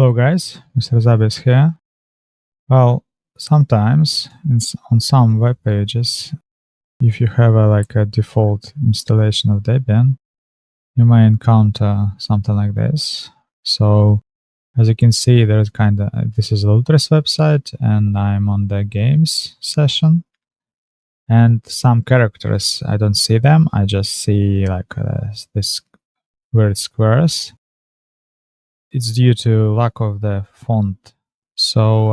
Hello guys, Mr. Zabis here. Well, sometimes on some web pages, if you have a default installation of Debian, you may encounter something like this. So as you can see, there's this is Luther's website and I'm on the games session. And some characters, I don't see them. I just see this weird squares. It's due to lack of the font. So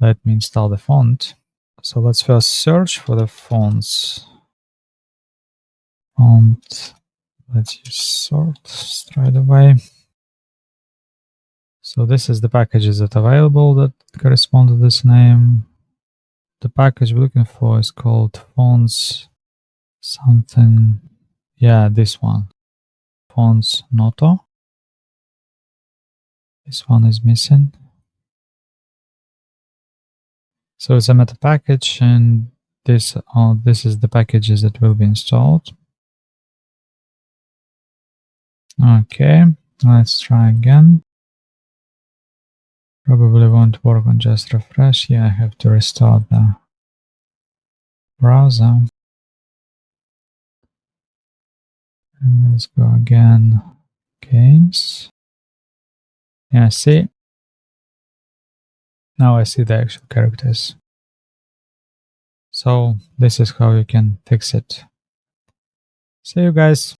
let me install the font. So let's first search for the fonts. Font. Let's use sort straight away. So this is the packages that are available that correspond to this name. The package we're looking for is called fonts something. Yeah, this one. Fonts-noto. This one is missing. So it's a meta package, and this is the packages that will be installed. Okay, let's try again. Probably won't work on just refresh. Yeah, I have to restart the browser. And let's go again. Games. Yeah, see? Now I see the actual characters. So this is how you can fix it. See you guys.